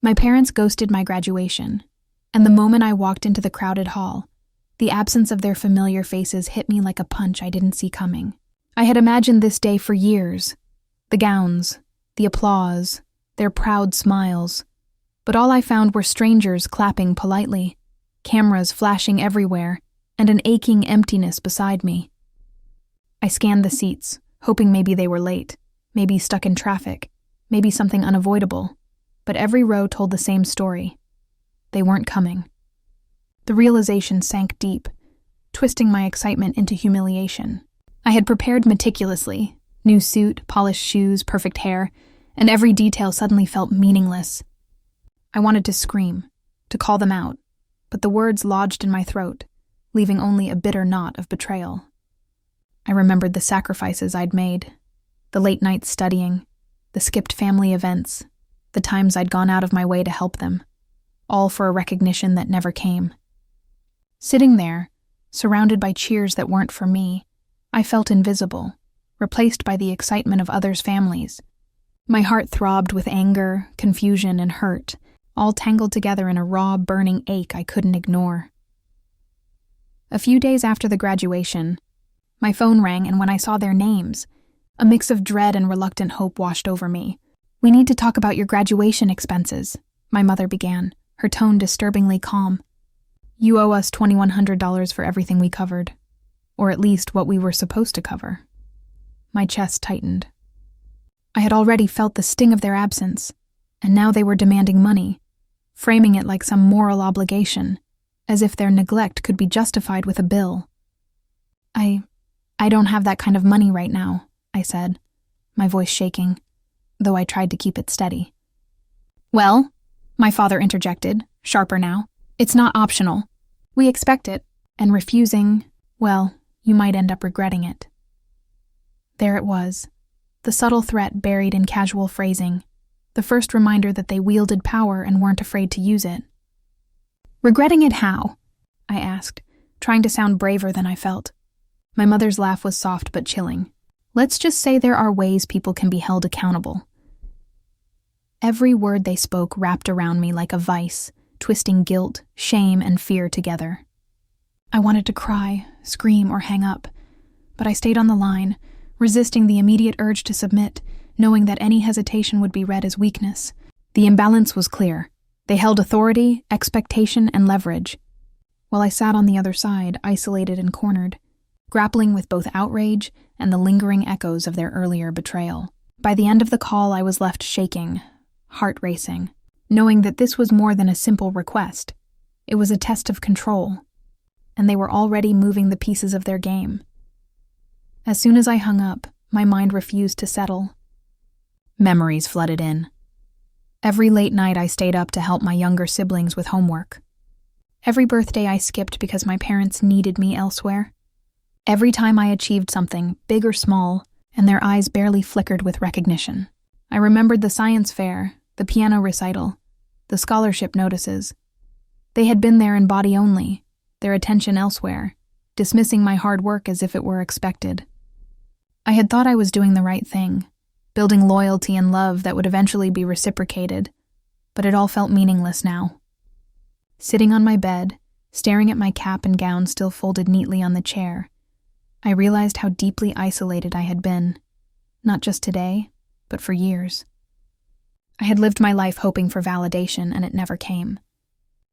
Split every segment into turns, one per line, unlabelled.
My parents ghosted my graduation, and the moment I walked into the crowded hall, the absence of their familiar faces hit me like a punch I didn't see coming. I had imagined this day for years. The gowns, the applause, their proud smiles. But all I found were strangers clapping politely, cameras flashing everywhere, and an aching emptiness beside me. I scanned the seats, hoping maybe they were late, maybe stuck in traffic, maybe something unavoidable. But every row told the same story. They weren't coming. The realization sank deep, twisting my excitement into humiliation. I had prepared meticulously, new suit, polished shoes, perfect hair, and every detail suddenly felt meaningless. I wanted to scream, to call them out, but the words lodged in my throat, leaving only a bitter knot of betrayal. I remembered the sacrifices I'd made, the late nights studying, the skipped family events, the times I'd gone out of my way to help them, all for a recognition that never came. Sitting there, surrounded by cheers that weren't for me, I felt invisible, replaced by the excitement of others' families. My heart throbbed with anger, confusion, and hurt, all tangled together in a raw, burning ache I couldn't ignore. A few days after the graduation, my phone rang, and when I saw their names, a mix of dread and reluctant hope washed over me. "We need to talk about your graduation expenses," my mother began, her tone disturbingly calm. "You owe us $2,100 for everything we covered, or at least what we were supposed to cover." My chest tightened. I had already felt the sting of their absence, and now they were demanding money, framing it like some moral obligation, as if their neglect could be justified with a bill. I don't have that kind of money right now," I said, my voice shaking, though I tried to keep it steady. "Well," my father interjected, sharper now, "it's not optional. We expect it, and refusing, well, you might end up regretting it." There it was, the subtle threat buried in casual phrasing, the first reminder that they wielded power and weren't afraid to use it. "Regretting it how?" I asked, trying to sound braver than I felt. My mother's laugh was soft but chilling. "Let's just say there are ways people can be held accountable." Every word they spoke wrapped around me like a vice, twisting guilt, shame, and fear together. I wanted to cry, scream, or hang up, but I stayed on the line, resisting the immediate urge to submit, knowing that any hesitation would be read as weakness. The imbalance was clear. They held authority, expectation, and leverage, while I sat on the other side, isolated and cornered, grappling with both outrage and the lingering echoes of their earlier betrayal. By the end of the call, I was left shaking, heart racing, knowing that this was more than a simple request. It was a test of control, and they were already moving the pieces of their game. As soon as I hung up, my mind refused to settle. Memories flooded in. Every late night I stayed up to help my younger siblings with homework. Every birthday I skipped because my parents needed me elsewhere. Every time I achieved something, big or small, and their eyes barely flickered with recognition. I remembered the science fair, the piano recital, the scholarship notices. They had been there in body only, their attention elsewhere, dismissing my hard work as if it were expected. I had thought I was doing the right thing, building loyalty and love that would eventually be reciprocated, but it all felt meaningless now. Sitting on my bed, staring at my cap and gown still folded neatly on the chair, I realized how deeply isolated I had been, not just today, but for years. I had lived my life hoping for validation, and it never came.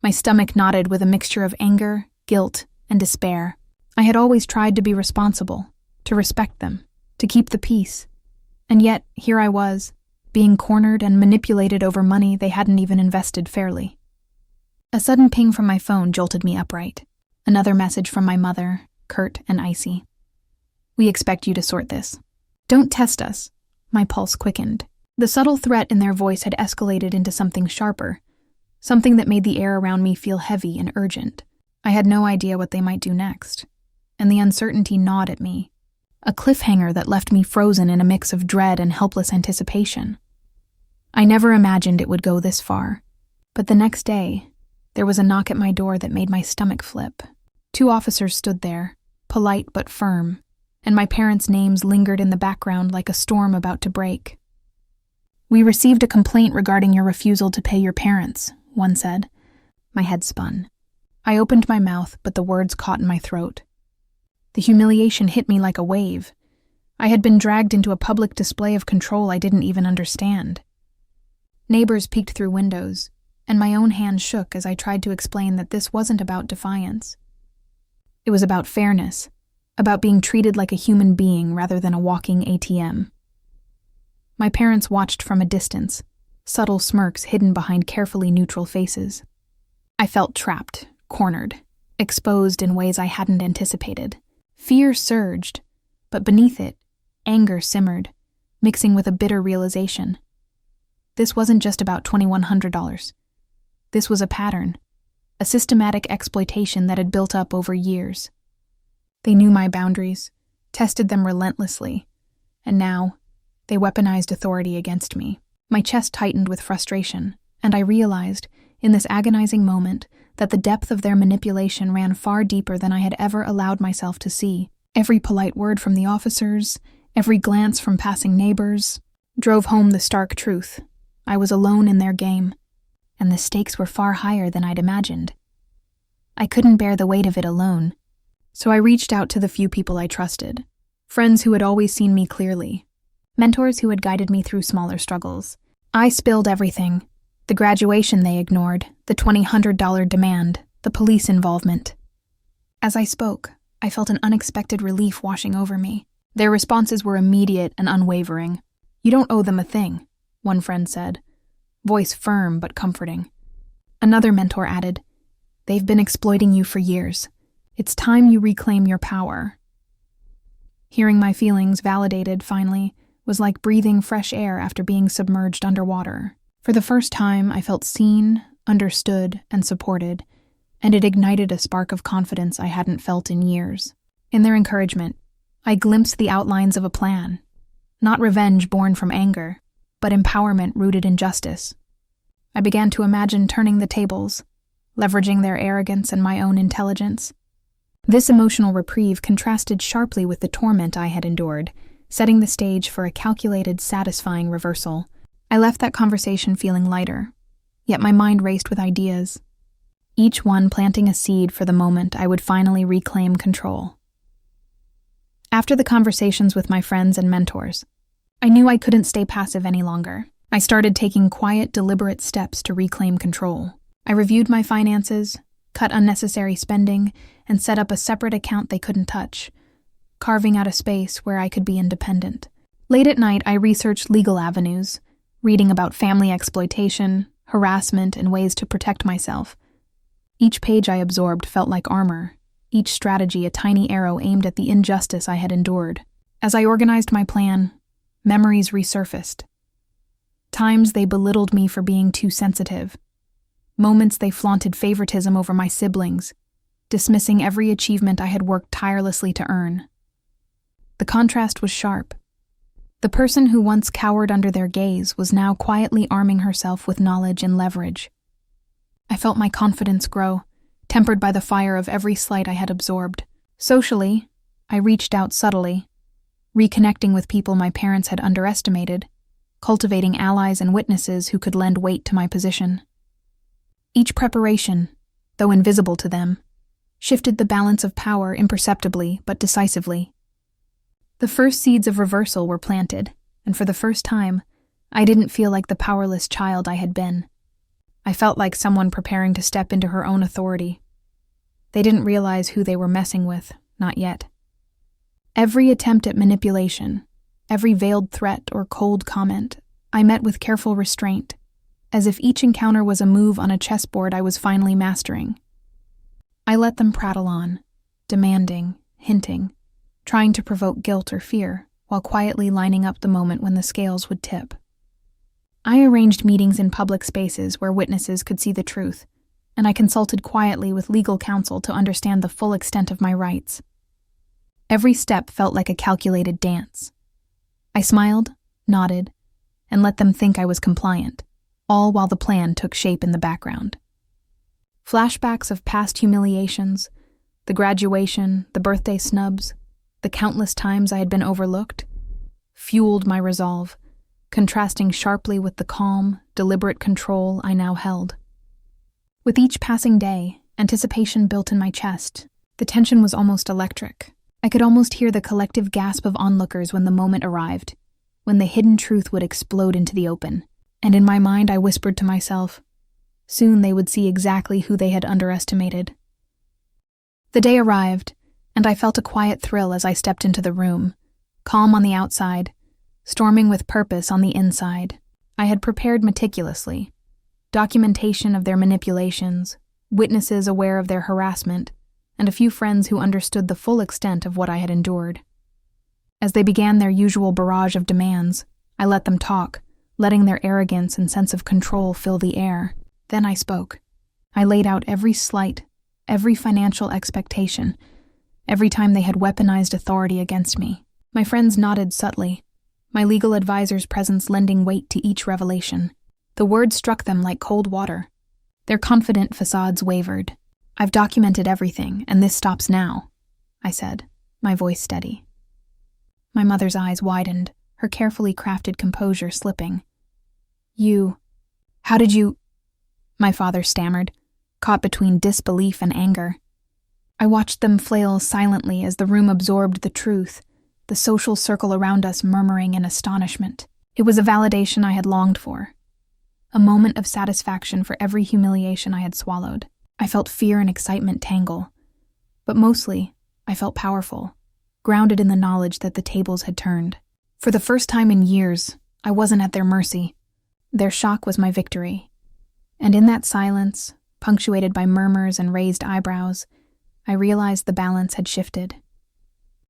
My stomach knotted with a mixture of anger, guilt, and despair. I had always tried to be responsible, to respect them, to keep the peace. And yet, here I was, being cornered and manipulated over money they hadn't even invested fairly. A sudden ping from my phone jolted me upright. Another message from my mother, curt and icy. "We expect you to sort this. Don't test us." My pulse quickened. The subtle threat in their voice had escalated into something sharper, something that made the air around me feel heavy and urgent. I had no idea what they might do next, and the uncertainty gnawed at me, a cliffhanger that left me frozen in a mix of dread and helpless anticipation. I never imagined it would go this far, but the next day, there was a knock at my door that made my stomach flip. 2 officers stood there, polite but firm, and my parents' names lingered in the background like a storm about to break. "We received a complaint regarding your refusal to pay your parents," one said. My head spun. I opened my mouth, but the words caught in my throat. The humiliation hit me like a wave. I had been dragged into a public display of control I didn't even understand. Neighbors peeked through windows, and my own hand shook as I tried to explain that this wasn't about defiance. It was about fairness, about being treated like a human being rather than a walking ATM. My parents watched from a distance, subtle smirks hidden behind carefully neutral faces. I felt trapped, cornered, exposed in ways I hadn't anticipated. Fear surged, but beneath it, anger simmered, mixing with a bitter realization. This wasn't just about $2,100. This was a pattern, a systematic exploitation that had built up over years. They knew my boundaries, tested them relentlessly, and now, they weaponized authority against me. My chest tightened with frustration, and I realized, in this agonizing moment, that the depth of their manipulation ran far deeper than I had ever allowed myself to see. Every polite word from the officers, every glance from passing neighbors, drove home the stark truth. I was alone in their game, and the stakes were far higher than I'd imagined. I couldn't bear the weight of it alone, so I reached out to the few people I trusted, friends who had always seen me clearly, mentors who had guided me through smaller struggles. I spilled everything: the graduation they ignored, the $2,000 demand, the police involvement. As I spoke, I felt an unexpected relief washing over me. Their responses were immediate and unwavering. "You don't owe them a thing," one friend said, voice firm but comforting. Another mentor added, "They've been exploiting you for years. It's time you reclaim your power." Hearing my feelings validated, finally, was like breathing fresh air after being submerged underwater. For the first time, I felt seen, understood, and supported, and it ignited a spark of confidence I hadn't felt in years. In their encouragement, I glimpsed the outlines of a plan. Not revenge born from anger, but empowerment rooted in justice. I began to imagine turning the tables, leveraging their arrogance and my own intelligence. This emotional reprieve contrasted sharply with the torment I had endured, setting the stage for a calculated, satisfying reversal. I left that conversation feeling lighter, yet my mind raced with ideas, each one planting a seed for the moment I would finally reclaim control. After the conversations with my friends and mentors, I knew I couldn't stay passive any longer. I started taking quiet, deliberate steps to reclaim control. I reviewed my finances, cut unnecessary spending, and set up a separate account they couldn't touch, carving out a space where I could be independent. Late at night, I researched legal avenues, reading about family exploitation, harassment, and ways to protect myself. Each page I absorbed felt like armor, each strategy a tiny arrow aimed at the injustice I had endured. As I organized my plan, memories resurfaced. Times they belittled me for being too sensitive. Moments they flaunted favoritism over my siblings, dismissing every achievement I had worked tirelessly to earn. The contrast was sharp. The person who once cowered under their gaze was now quietly arming herself with knowledge and leverage. I felt my confidence grow, tempered by the fire of every slight I had absorbed. Socially, I reached out subtly, reconnecting with people my parents had underestimated, cultivating allies and witnesses who could lend weight to my position. Each preparation, though invisible to them, shifted the balance of power imperceptibly but decisively. The first seeds of reversal were planted, and for the first time, I didn't feel like the powerless child I had been. I felt like someone preparing to step into her own authority. They didn't realize who they were messing with, not yet. Every attempt at manipulation, every veiled threat or cold comment, I met with careful restraint, as if each encounter was a move on a chessboard I was finally mastering. I let them prattle on, demanding, hinting, trying to provoke guilt or fear, while quietly lining up the moment when the scales would tip. I arranged meetings in public spaces where witnesses could see the truth, and I consulted quietly with legal counsel to understand the full extent of my rights. Every step felt like a calculated dance. I smiled, nodded, and let them think I was compliant, all while the plan took shape in the background. Flashbacks of past humiliations, the graduation, the birthday snubs, the countless times I had been overlooked, fueled my resolve, contrasting sharply with the calm, deliberate control I now held. With each passing day, anticipation built in my chest. The tension was almost electric. I could almost hear the collective gasp of onlookers when the moment arrived, when the hidden truth would explode into the open. And in my mind, I whispered to myself, soon they would see exactly who they had underestimated. The day arrived, and I felt a quiet thrill as I stepped into the room, calm on the outside, storming with purpose on the inside. I had prepared meticulously. Documentation of their manipulations, witnesses aware of their harassment, and a few friends who understood the full extent of what I had endured. As they began their usual barrage of demands, I let them talk, letting their arrogance and sense of control fill the air. Then I spoke. I laid out every slight, every financial expectation, every time they had weaponized authority against me. My friends nodded subtly, my legal advisor's presence lending weight to each revelation. The words struck them like cold water. Their confident facades wavered. "I've documented everything, and this stops now," I said, my voice steady. My mother's eyes widened, her carefully crafted composure slipping. How did you—" my father stammered, caught between disbelief and anger. I watched them flail silently as the room absorbed the truth, the social circle around us murmuring in astonishment. It was a validation I had longed for, a moment of satisfaction for every humiliation I had swallowed. I felt fear and excitement tangle, but mostly, I felt powerful, grounded in the knowledge that the tables had turned. For the first time in years, I wasn't at their mercy. Their shock was my victory. And in that silence, punctuated by murmurs and raised eyebrows, I realized the balance had shifted.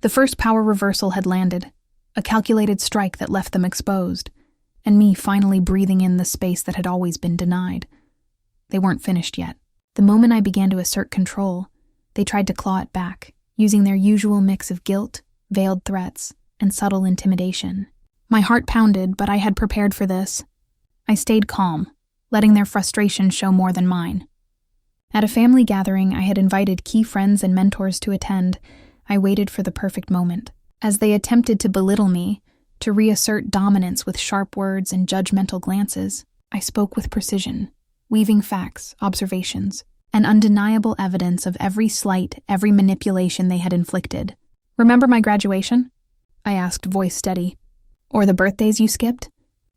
The first power reversal had landed, a calculated strike that left them exposed, and me finally breathing in the space that had always been denied. They weren't finished yet. The moment I began to assert control, they tried to claw it back, using their usual mix of guilt, veiled threats, and subtle intimidation. My heart pounded, but I had prepared for this. I stayed calm, letting their frustration show more than mine. At a family gathering I had invited key friends and mentors to attend, I waited for the perfect moment. As they attempted to belittle me, to reassert dominance with sharp words and judgmental glances, I spoke with precision, weaving facts, observations, and undeniable evidence of every slight, every manipulation they had inflicted. "Remember my graduation?" I asked, voice steady. "Or the birthdays you skipped?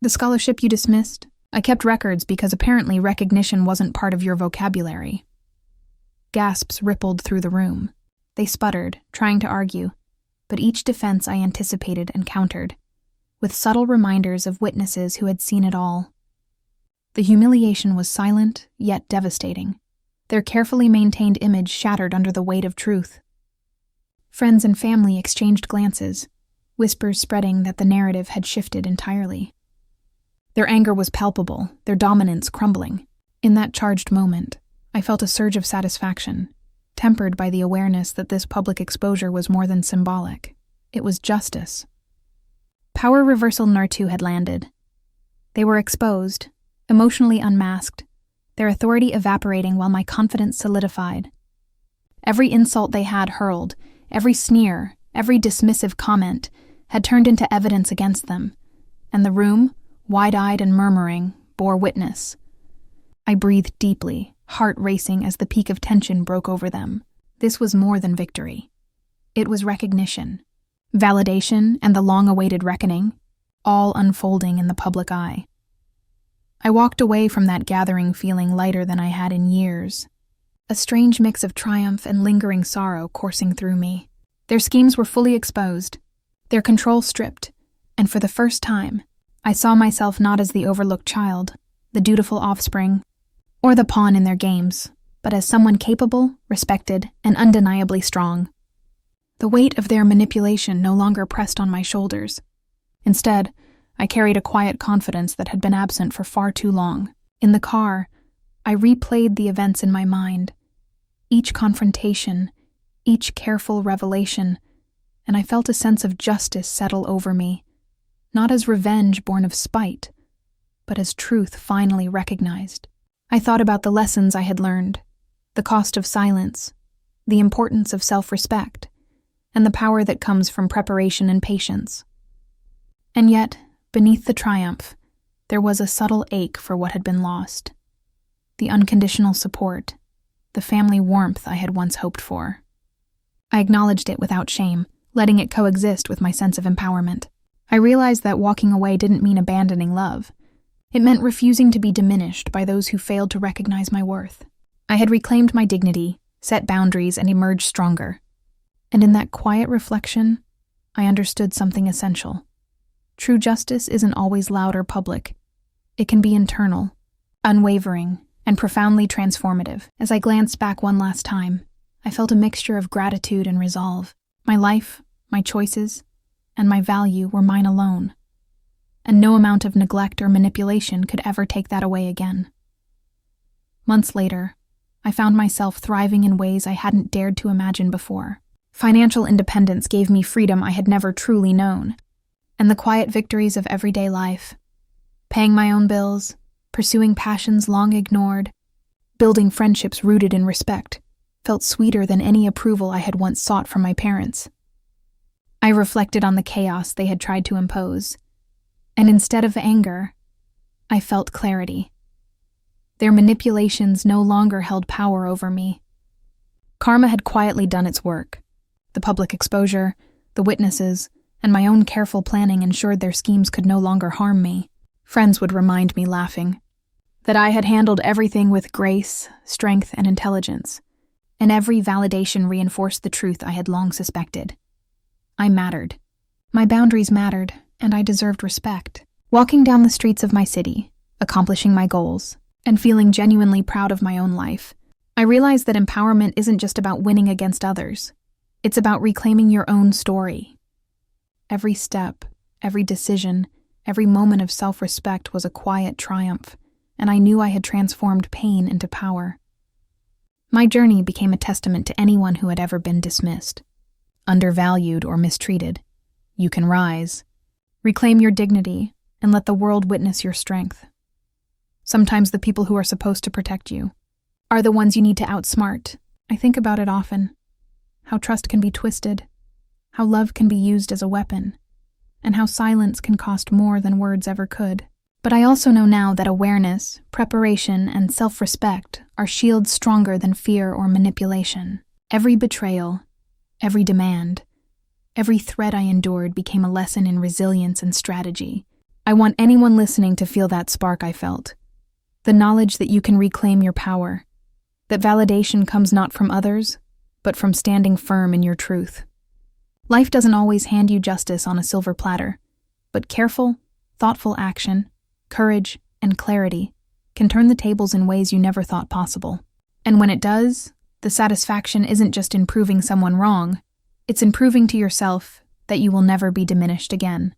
The scholarship you dismissed? I kept records because apparently recognition wasn't part of your vocabulary." Gasps rippled through the room. They sputtered, trying to argue, but each defense I anticipated and countered, with subtle reminders of witnesses who had seen it all. The humiliation was silent, yet devastating. Their carefully maintained image shattered under the weight of truth. Friends and family exchanged glances, whispers spreading that the narrative had shifted entirely. Their anger was palpable, their dominance crumbling. In that charged moment, I felt a surge of satisfaction, tempered by the awareness that this public exposure was more than symbolic. It was justice. Power reversal number 2 had landed. They were exposed, emotionally unmasked, their authority evaporating while my confidence solidified. Every insult they had hurled, every sneer, every dismissive comment, had turned into evidence against them, and the room, wide-eyed and murmuring, bore witness. I breathed deeply, heart racing as the peak of tension broke over them. This was more than victory. It was recognition, validation, and the long-awaited reckoning, all unfolding in the public eye. I walked away from that gathering feeling lighter than I had in years, a strange mix of triumph and lingering sorrow coursing through me. Their schemes were fully exposed, their control stripped, and for the first time, I saw myself not as the overlooked child, the dutiful offspring, or the pawn in their games, but as someone capable, respected, and undeniably strong. The weight of their manipulation no longer pressed on my shoulders. Instead, I carried a quiet confidence that had been absent for far too long. In the car, I replayed the events in my mind, each confrontation, each careful revelation, and I felt a sense of justice settle over me, not as revenge born of spite, but as truth finally recognized. I thought about the lessons I had learned, the cost of silence, the importance of self-respect, and the power that comes from preparation and patience. And yet, Beneath the triumph, there was a subtle ache for what had been lost. The unconditional support, the family warmth I had once hoped for. I acknowledged it without shame, letting it coexist with my sense of empowerment. I realized that walking away didn't mean abandoning love. It meant refusing to be diminished by those who failed to recognize my worth. I had reclaimed my dignity, set boundaries, and emerged stronger. And in that quiet reflection, I understood something essential. True justice isn't always loud or public. It can be internal, unwavering, and profoundly transformative. As I glanced back one last time, I felt a mixture of gratitude and resolve. My life, my choices, and my value were mine alone, and no amount of neglect or manipulation could ever take that away again. Months later, I found myself thriving in ways I hadn't dared to imagine before. Financial independence gave me freedom I had never truly known, and the quiet victories of everyday life, paying my own bills, pursuing passions long ignored, building friendships rooted in respect, felt sweeter than any approval I had once sought from my parents. I reflected on the chaos they had tried to impose, and instead of anger, I felt clarity. Their manipulations no longer held power over me. Karma had quietly done its work. The public exposure, the witnesses, and my own careful planning ensured their schemes could no longer harm me. Friends would remind me, laughing, that I had handled everything with grace, strength, and intelligence, and every validation reinforced the truth I had long suspected. I mattered. My boundaries mattered, and I deserved respect. Walking down the streets of my city, accomplishing my goals, and feeling genuinely proud of my own life, I realized that empowerment isn't just about winning against others. It's about reclaiming your own story. Every step, every decision, every moment of self-respect was a quiet triumph, and I knew I had transformed pain into power. My journey became a testament to anyone who had ever been dismissed, undervalued, or mistreated. You can rise, reclaim your dignity, and let the world witness your strength. Sometimes the people who are supposed to protect you are the ones you need to outsmart. I think about it often, how trust can be twisted, how love can be used as a weapon, and how silence can cost more than words ever could. But I also know now that awareness, preparation, and self-respect are shields stronger than fear or manipulation. Every betrayal, every demand, every threat I endured became a lesson in resilience and strategy. I want anyone listening to feel that spark I felt. The knowledge that you can reclaim your power, that validation comes not from others, but from standing firm in your truth. Life doesn't always hand you justice on a silver platter, but careful, thoughtful action, courage, and clarity can turn the tables in ways you never thought possible. And when it does, the satisfaction isn't just in proving someone wrong, it's in proving to yourself that you will never be diminished again.